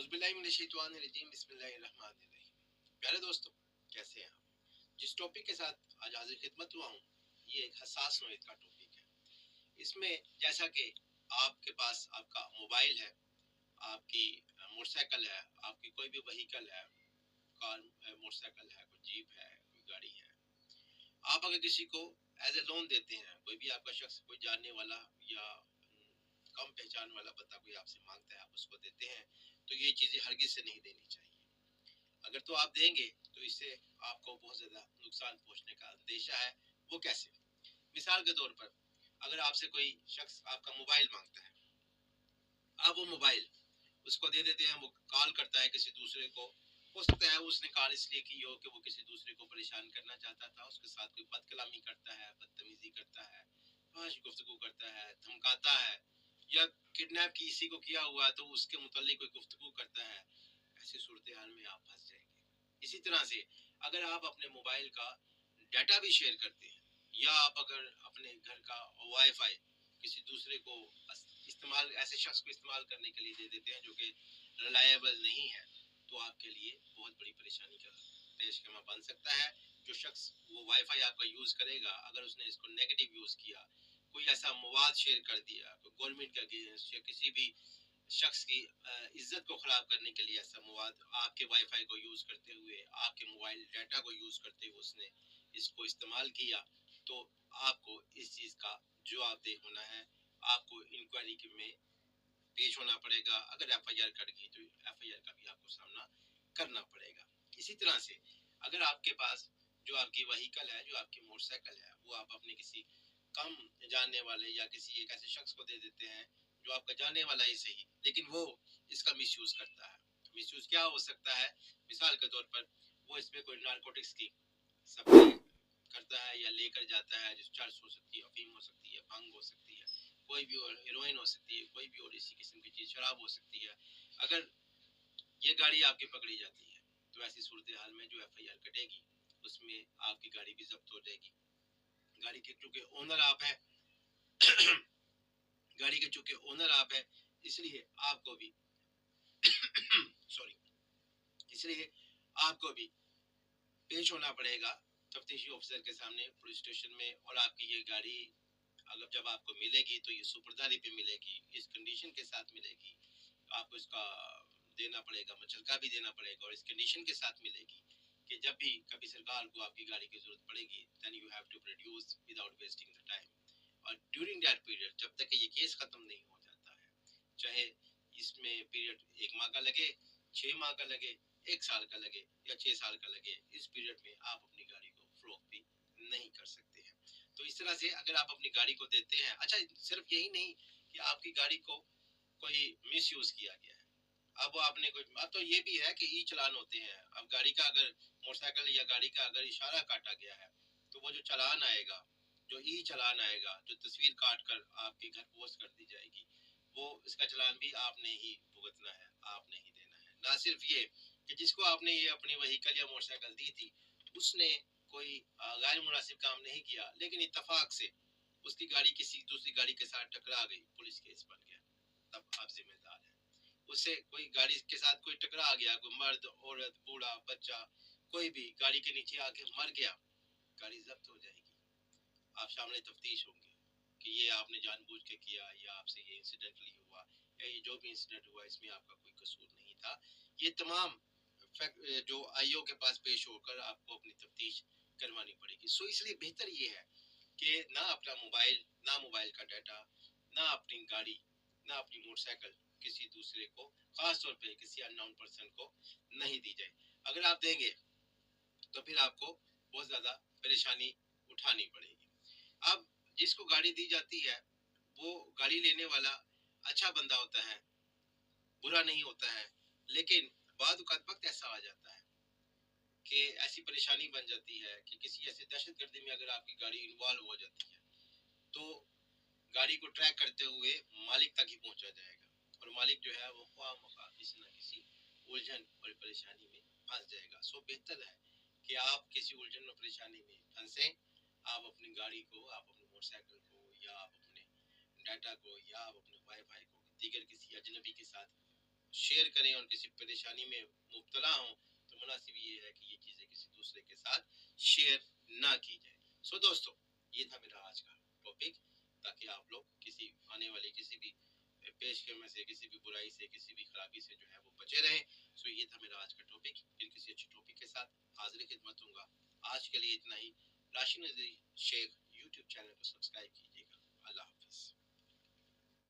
बिस्मिल्लाहिर्रहमानिर्रहीम बिस्मिल्लाहिर्रहमानिर्रहीम। प्यारे दोस्तों, कैसे हैं आप? जिस टॉपिक के साथ आज हाजिर खिदमत हुआ हूँ, ये एक हसास नोयत का टॉपिक है। इसमें जैसा कि आपके पास आपका मोबाइल है, आपकी मोटरसाइकिल है, आपकी कोई भी व्हीकल है, कार है, मोटरसाइकिल है, कोई जीप है, कोई गाड़ी है, आप अगर किसी को एज ए लोन देते हैं, कोई भी आपका शख्स, कोई जानने वाला या कम पहचान वाला बंदा कोई आपसे मांगता है, आप उसको देते हैं, तो ये चीज़ें हरगिज़ से नहीं देनी चाहिए। अगर तो आप देंगे तो इससे आपको बहुत ज़्यादा नुकसान पहुंचने का अंदेशा है। वो कैसे? मिसाल के तौर पर अगर आपसे कोई शख्स आपका मोबाइल मांगता है, आप वो मोबाइल उसको दे देते हैं, वो कॉल करता है किसी दूसरे को, हो सकता है उसने कॉल इसलिए की हो कि वो किसी दूसरे को परेशान करना चाहता था, उसके साथ कोई बदकलामी करता है, बदतमीजी करता है, फाहिश गुफ्तगू करता है, धमकाता है, या किडनैप किसी को किया हुआ है तो उसके मुतल्लिक कोई गुफ्तगू करता है। ऐसी सूरत हाल में आप फंस जाएंगे। इसी तरह से अगर आप अपने मोबाइल का डाटा भी शेयर करते हैं, या आप अगर अपने घर का वाईफाई किसी दूसरे को इस्तेमाल, ऐसे शख्स को इस्तेमाल करने के लिए दे देते हैं जो कि रिलायबल नहीं है, तो आपके लिए बहुत बड़ी परेशानी का पेशकमा बन सकता है। जो शख्स वो वाईफाई आपका यूज़ करेगा, अगर उसने इसको नेगेटिव यूज़ किया, कोई ऐसा मवाद शेयर कर दिया, कोई गवर्नमेंट के अगेंस्ट या किसी भी शख्स की इज्जत को ख़राब करने के लिए ऐसा मवाद आपके वाईफाई को यूज़ करते हुए, आपके मोबाइल डाटा को यूज़ करते हुए उसने इसको इस्तेमाल किया, तो आपको इस चीज़ का जवाबदेह होना है। आपको इंक्वायरी में पेश होना पड़ेगा। अगर एफआईआर कट गई तो एफआईआर का भी आपको सामना करना पड़ेगा। इसी तरह से अगर आपके पास जो आपकी व्हीकल है, जो आपकी मोटरसाइकिल है, वो आप अपने किसी कम जानने वाले या किसी एक ऐसे शख्स को दे देते हैं जो आपका जानने वाला ही सही, लेकिन वो इसका मिसयूज करता है। मिसयूज क्या हो सकता है? मिसाल के तौर पर वो इसमें कोई नारकोटिक्स की सप्लाई करता है या लेकर जाता है, जो चर्स हो सकती है, अफीम हो सकती है, भंग हो सकती है, कोई भी और हीरोइन हो सकती है, कोई भी और इसी किस्म की चीज़, शराब हो सकती है। अगर ये गाड़ी आपकी पकड़ी जाती है तो ऐसी सूरत हाल में जो एफआईआर कटेगी उसमें आपकी गाड़ी भी जब्त हो जाएगी। गाड़ी के चूंकि ओनर आप हैं गाड़ी के चूंकि ओनर आप हैं, इसलिए आपको भी सॉरी इसलिए आपको भी पेश होना पड़ेगा तफ्तीशी ऑफिसर के सामने पुलिस स्टेशन में। और आपकी ये गाड़ी अगर जब आपको मिलेगी तो ये सुपरदारी पे मिलेगी, इस कंडीशन के साथ मिलेगी, आपको इसका देना पड़ेगा, मचलका भी देना पड़ेगा, और इस कंडीशन के साथ मिलेगी कि जब भी कभी सरकार को आपकी गाड़ी की जरूरत पड़ेगी, then you have to produce without wasting the time. और ड्यूरिंग दैट पीरियड, जब तक ये केस खत्म नहीं हो जाता है, चाहे इसमें पीरियड 1 माह का लगे, 6 माह का लगे, 1 साल का लगे या 6 साल का लगे, इस पीरियड में आप अपनी गाड़ी को फरोख्त भी नहीं कर सकते हैं। तो इस तरह से अगर आप अपनी गाड़ी को देते हैं, अच्छा सिर्फ यही नहीं कि आपकी गाड़ी को कोई मिस यूज किया गया है, अब आपने कोई, अब तो ये भी है कि ई चालान होते हैं। अब गाड़ी का अगर मोटरसाइकिल या गाड़ी का अगर इशारा काटा गया है तो वो जो चालान आएगा, जो ई चालान आएगा, जो तस्वीर काट कर आपके घर पोस्ट कर दी जाएगी, वो इसका चालान भी आपने ही भुगतना है, आपने ही देना है। ना सिर्फ ये कि जिसको आपने ये अपनी व्हीकल या मोटरसाइकिल दी थी उसने कोई गैर मुनासिब काम नहीं किया, लेकिन इत्तेफाक से उसकी गाड़ी किसी दूसरी गाड़ी के साथ टकरा गई, पुलिस केस बन गया, तब आप जिम्मेदार हैं। उससे कोई गाड़ी के साथ कोई टकरा गया, कोई मर्द, औरत, बूढ़ा, बच्चा, कोई भी गाड़ी के नीचे आके मर गया, गाड़ी जब्त हो जाएगी। आप सामने तफ्तीश होंगे कि ये आपने जानबूझ के किया या आपसे ये इंसिडेंटली हुआ, या ये जो भी इंसिडेंट हुआ इसमें आपका कोई कसूर नहीं था। ये तमाम जो आईओ के पास पेश होकर आपको अपनी तफ्तीश करवानी पड़ेगी। सो इसलिए बेहतर ये है कि ना अपना मोबाइल, ना मोबाइल का डाटा, ना अपनी गाड़ी, ना अपनी मोटरसाइकिल किसी दूसरे को, खास तौर पे किसी अननोन पर्सन को नहीं दी जाए। अगर आप देंगे तो फिर आपको बहुत ज़्यादा परेशानी उठानी पड़ेगी। अब जिसको गाड़ी दी जाती है वो गाड़ी लेने वाला अच्छा बंदा होता है, बुरा नहीं होता है, लेकिन बाद वक्त ऐसा आ जाता है कि ऐसी परेशानी बन जाती है कि किसी ऐसे दहशतगर्दी में अगर आपकी गाड़ी इन्वॉल्व हो जाती है तो गाड़ी को ट्रैक करते हुए मालिक तक ही पहुंचा जाएगा, और मालिक जो है वो ख्वाह किसी न किसी उलझन और परेशानी में फंस जाएगा। सो बेहतर है कि आप किसी उलझन और परेशानी में फंसे, आप अपनी गाड़ी को, आप अपनी मोटरसाइकिल को, या आप अपने डाटा को, या आप अपने वाईफाई को दीगर किसी अजनबी के साथ شیئر کریں اور کسی پریشانی میں مبتلا ہوں تو مناسب یہ ہے کہ یہ چیزیں کسی دوسرے کے ساتھ شیئر نہ کی جائے. سو دوستو یہ تھا میرا آج کا ٹاپک، تاکہ آپ لوگ کسی آنے والی کسی بھی پیش کرنے سے، کسی بھی برائی سے، کسی بھی خرابی سے جو ہے وہ بچے رہیں. سو یہ تھا میرا آج کا ٹاپک. پھر کسی اچھے ٹاپک کے ساتھ حاضر خدمت ہوں گا. آج کے لیے اتنا ہی. راشد نذیر شیخ یوٹیوب چینل کو سبسکرائب کیجیے.